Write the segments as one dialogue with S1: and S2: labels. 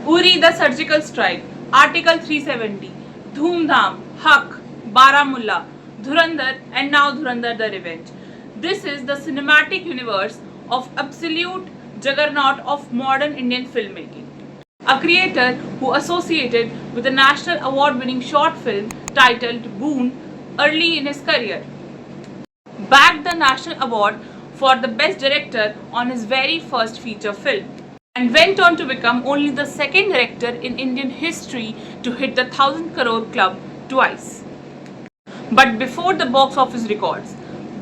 S1: Uri the Surgical Strike, Article 370, Dhoomdham, Haq, Baramulla, Dhurandhar, and now Dhurandhar the Revenge. This is the cinematic universe of absolute juggernaut of modern Indian filmmaking. A creator who associated with a national award-winning short film titled Boon early in his career, bagged the national award for the best director on his very first feature film, and went on to become only the second director in Indian history to hit the 1000 crore club twice. But before the box office records,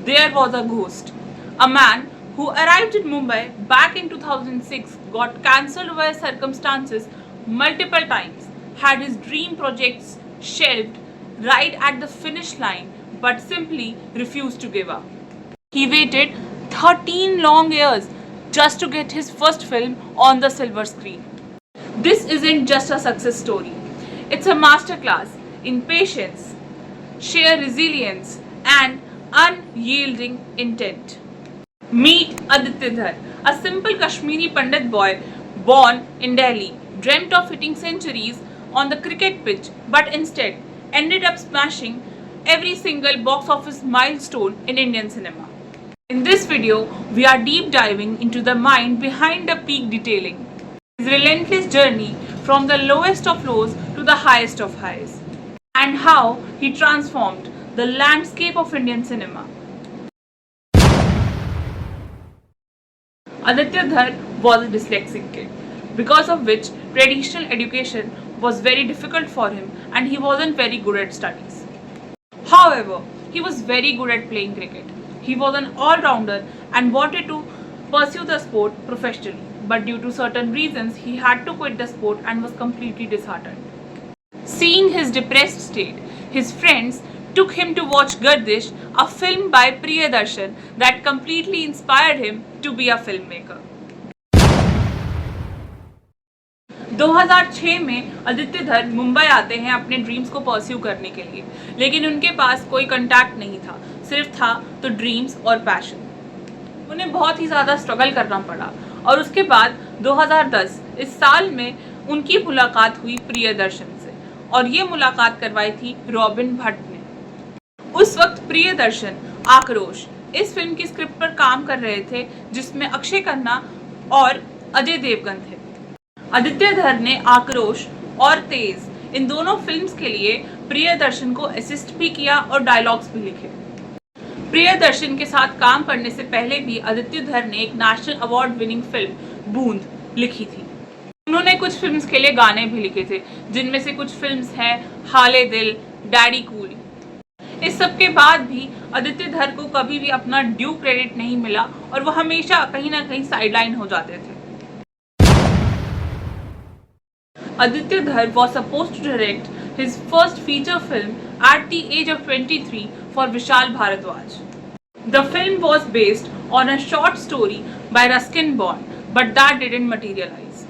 S1: there was a ghost. A man who arrived in Mumbai back in 2006, got cancelled by circumstances multiple times, had his dream projects shelved right at the finish line, but simply refused to give up. He waited 13 long years just to get his first film on the silver screen. This isn't just a success story. It's a masterclass in patience, sheer resilience, and unyielding intent. Meet Aditya Dhar, a simple Kashmiri Pandit boy born in Delhi, dreamt of hitting centuries on the cricket pitch, but instead ended up smashing every single box office milestone in Indian cinema. In this video, we are deep diving into the mind behind the peak detailing, his relentless journey from the lowest of lows to the highest of highs, and how he transformed the landscape of Indian cinema. Aditya Dhar was a dyslexic kid, because of which traditional education was very difficult for him and he wasn't very good at studies. However, he was very good at playing cricket. He was an all-rounder and wanted to pursue the sport professionally, but due to certain reasons, he had to quit the sport and was completely disheartened. Seeing his depressed state, his friends took him to watch Gardish, a film by Priyadarshan that completely inspired him to be a filmmaker. 2006 में आदित्य धर मुंबई आते हैं अपने dreams को pursue करने के लिए, लेकिन उनके पास कोई कंटैक्ट नहीं था, सिर्फ था तो ड्रीम्स और पैशन। उन्हें बहुत ही ज़्यादा स्ट्रगल करना पड़ा और उसके बाद 2010 इस साल में उनकी मुलाकात हुई प्रियदर्शन से, और ये मुलाकात करवाई थी रॉबिन भट्ट ने। उस वक्त प्रियदर्शन आक्रोश इस फिल्म की स्क्रिप्ट पर काम कर रहे थे, जिसमें अक्षय खन्ना और अजय देवगन थे। आदित्य धर ने आक्रोश और तेज इन दोनों फिल्म्स के लिए प्रियदर्शन को असिस्ट भी किया और डायलॉग्स भी लिखे। प्रियदर्शन के साथ काम करने से पहले भी आदित्य धर ने एक नेशनल अवार्ड विनिंग फिल्म बूंद लिखी थी। उन्होंने कुछ फिल्म्स के लिए गाने भी लिखे थे, जिनमें से कुछ फिल्म्स हैं हाले दिल, डैडी कूल। इस सब के बाद भी आदित्य धर को कभी भी अपना ड्यू क्रेडिट नहीं मिला और वो हमेशा कहीं ना कहीं साइडलाइन हो जाते थे। Aditya Dhar was supposed to direct his first feature film at the age of 23 for Vishal Bharadwaj. The film was based on a short story by Ruskin Bond, but that didn't materialize.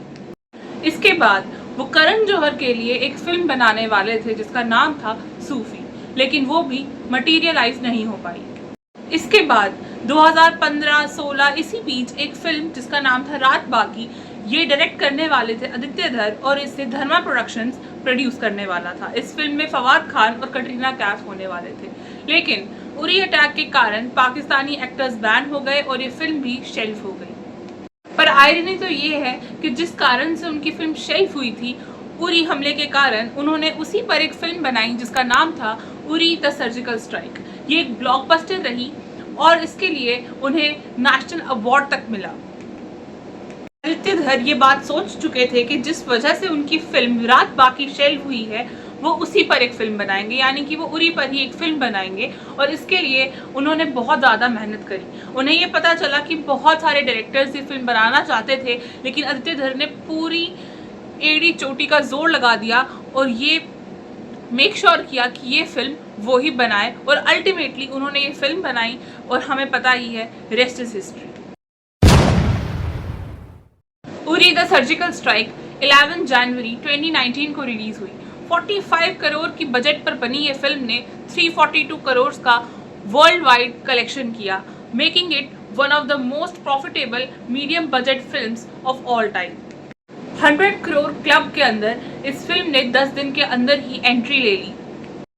S1: इसके बाद वो करण जौहर के लिए एक film बनाने वाले थे जिसका नाम था सूफी, लेकिन वो भी मटीरियलाइज नहीं हो पाई। इसके बाद 2015-16 इसी बीच एक फिल्म जिसका नाम था रात बाकी, ये डायरेक्ट करने वाले थे आदित्य धर और इसे धर्मा प्रोडक्शंस प्रोड्यूस करने वाला था। इस फिल्म में फवाद खान और कटरीना कैफ होने वाले थे, लेकिन उरी अटैक के कारण पाकिस्तानी एक्टर्स बैन हो गए और ये फिल्म भी शेल्फ हो गई। पर आयरनी तो ये है कि जिस कारण से उनकी फिल्म शेल्फ हुई थी, उरी हमले के कारण, उन्होंने उसी पर एक फिल्म बनाई जिसका नाम था उरी द सर्जिकल स्ट्राइक। ये एक ब्लॉकबस्टर रही और इसके लिए उन्हें नेशनल अवार्ड तक मिला। आदित्य धर ये बात सोच चुके थे कि जिस वजह से उनकी फिल्म रात बाकी शेल्फ हुई है, वो उसी पर एक फिल्म बनाएंगे, यानी कि वो उरी पर ही एक फिल्म बनाएंगे, और इसके लिए उन्होंने बहुत ज़्यादा मेहनत करी। उन्हें ये पता चला कि बहुत सारे डायरेक्टर्स ये फिल्म बनाना चाहते थे, लेकिन आदित्य धर ने पूरी एड़ी चोटी का जोर लगा दिया और ये मेक श्योर किया कि ये फिल्म वो ही बनाए, और अल्टीमेटली उन्होंने ये फिल्म बनाई और हमें पता ही है, rest is history. Uri the surgical strike 11 जनवरी 2019 को रिलीज हुई। 45 करोड़ की बजट पर बनी ये फिल्म ने 342 करोड़ का वर्ल्ड वाइड कलेक्शन किया, making it one of the most profitable medium budget films of all time. 100 crore club के अंदर इस फिल्म ने 10 दिन के अंदर ही एंट्री ले ली।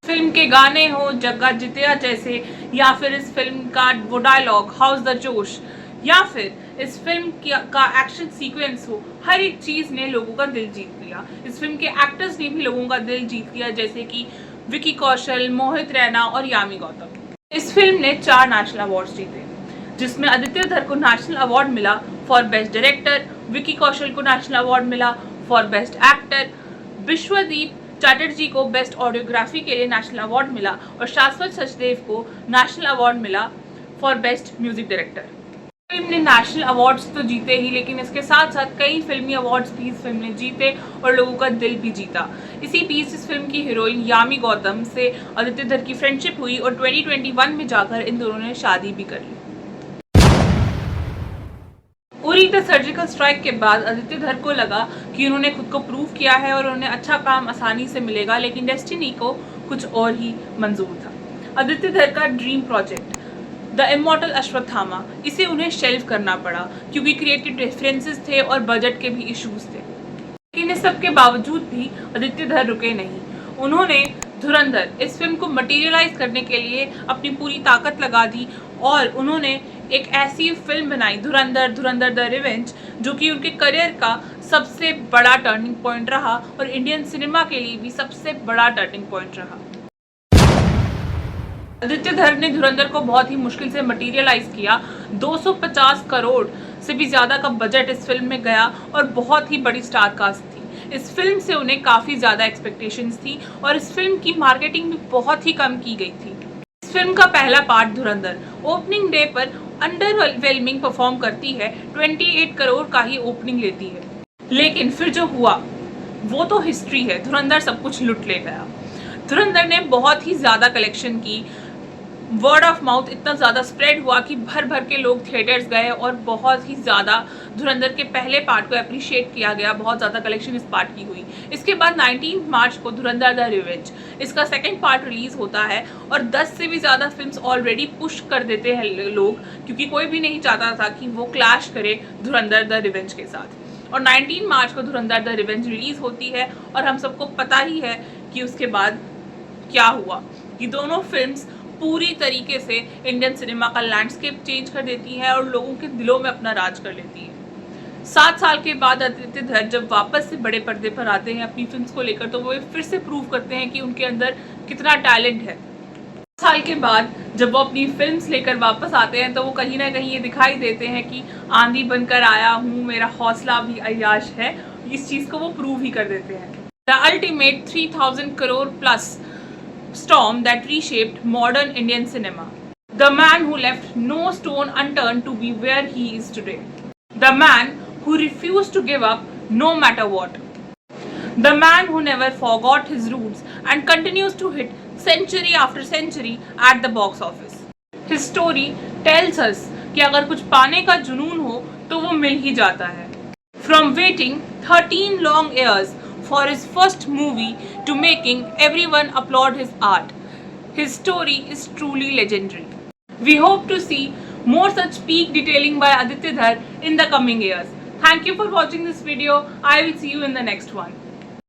S1: फिल्म के गाने हो जग्गा जितिया जैसे, या फिर इस फिल्म का वो डायलॉग हाउस द जोश, या फिर इस फिल्म का एक्शन सीक्वेंस हो, हर एक चीज़ ने लोगों का दिल जीत लिया। इस फिल्म के एक्टर्स ने भी लोगों का दिल जीत लिया, जैसे कि विकी कौशल, मोहित रैना और यामी गौतम। इस फिल्म ने 4 नेशनल अवार्ड्स जीते, जिसमें आदित्य धर को नेशनल अवार्ड मिला for best director, Vicky Kaushal को नेशनल अवार्ड मिला for best actor, Vishwadeep Chatterjee को बेस्ट ऑडियोग्राफी के लिए नेशनल अवार्ड मिला और शाश्वत सचदेव को नेशनल अवार्ड मिला for best music director. Film ने नेशनल अवार्ड्स तो जीते ही, लेकिन इसके साथ साथ कई फिल्मी अवार्ड्स भी इस फिल्म ने जीते और लोगों का दिल भी जीता। इसी बीच इस फिल्म की हीरोइन यामी गौतम से आदित्य धर की फ्रेंडशिप हुई और 2021 में जाकर इन दोनों ने शादी भी कर ली। उरी द सर्जिकल स्ट्राइक के बाद आदित्य धर को लगा कि उन्होंने खुद को प्रूव किया है और उन्हें अच्छा काम आसानी से मिलेगा, लेकिन डेस्टिनी को कुछ और ही मंजूर था। आदित्य धर का dream project the immortal Ashwatthama, इसे उन्हें शेल्व करना पड़ा क्योंकि क्रिएटिव डिफरेंसेस थे और बजट के भी इश्यूज थे। लेकिन इस सब के बावजूद भी आदित्य धर रुके नहीं। उन्होंने धुरंधर इस फिल्म को मटेरियलाइज करने के लिए अपनी पूरी ताकत लगा दी और उन्होंने एक ऐसी फिल्म बनाई धुरंधर द रिवेंज, जो कि उनके करियर का सबसे बड़ा टर्निंग पॉइंट रहा और इंडियन सिनेमा के लिए भी सबसे बड़ा टर्निंग पॉइंट रहा। आदित्य धर ने धुरंधर को बहुत ही मुश्किल से मटेरियलाइज किया। 250 करोड़ से भी ज्यादा का बजट इस फिल्म में गया और बहुत ही बड़ी स्टार कास्ट थी। इस फिल्म से उन्हें काफी ज्यादा एक्सपेक्टेशंस थी और इस फिल्म की मार्केटिंग भी बहुत ही कम की गई थी। इस फिल्म का पहला पार्ट धुरंधर ओपनिंग डे पर अंडरवेलमिंग परफॉर्म करती है, 28 करोड़ का ही ओपनिंग लेती है। लेकिन फिर जो हुआ वो तो हिस्ट्री है, धुरंधर सब कुछ लुट ले गया। धुरंधर ने बहुत ही ज्यादा कलेक्शन की, वर्ड ऑफ माउथ इतना ज़्यादा स्प्रेड हुआ कि भर भर के लोग थिएटर्स गए और बहुत ही ज़्यादा धुरंधर के पहले पार्ट को अप्रिशिएट किया गया। बहुत ज़्यादा कलेक्शन इस पार्ट की हुई। इसके बाद 19 मार्च को धुरंधर द रिवेंज इसका सेकंड पार्ट रिलीज होता है और 10 से भी ज़्यादा फिल्म्स ऑलरेडी पुश कर देते हैं लोग, क्योंकि कोई भी नहीं चाहता था कि वो क्लैश करे धुरंधर द रिवेंज के साथ। और 19 मार्च को धुरंधर द रिवेंज रिलीज होती है और हम सबको पता ही है कि उसके बाद क्या हुआ। ये दोनों फिल्म्स पूरी तरीके से इंडियन सिनेमा का लैंडस्केप चेंज कर देती है और लोगों के दिलों में अपना राज कर लेती है। 7 साल के बाद आदित्य धर जब वापस से बड़े पर्दे पर आते हैं अपनी फिल्म्स को लेकर, तो वो फिर से प्रूव करते हैं कि उनके अंदर कितना टैलेंट है। 7 साल के बाद जब वो अपनी फिल्म्स लेकर वापस आते हैं तो वो कहीं ना कहीं ये दिखाई देते हैं कि आंधी बनकर आया हूँ, मेरा हौसला भी अय्याश है। इस चीज़ को वो प्रूव ही कर देते हैं। The ultimate 3000 crore plus storm that reshaped modern Indian cinema. The man who left no stone unturned to be where he is today. The man who refused to give up no matter what. The man who never forgot his roots and continues to hit century after century at the box office. His story tells us कि अगर कुछ पाने का जुनून हो तो वो मिल ही जाता है. From waiting 13 long years for his first movie to making everyone applaud his art, his story is truly legendary. We hope to see more such peak detailing by Aditya Dhar in the coming years. Thank you for watching this video. I will see you in the next one.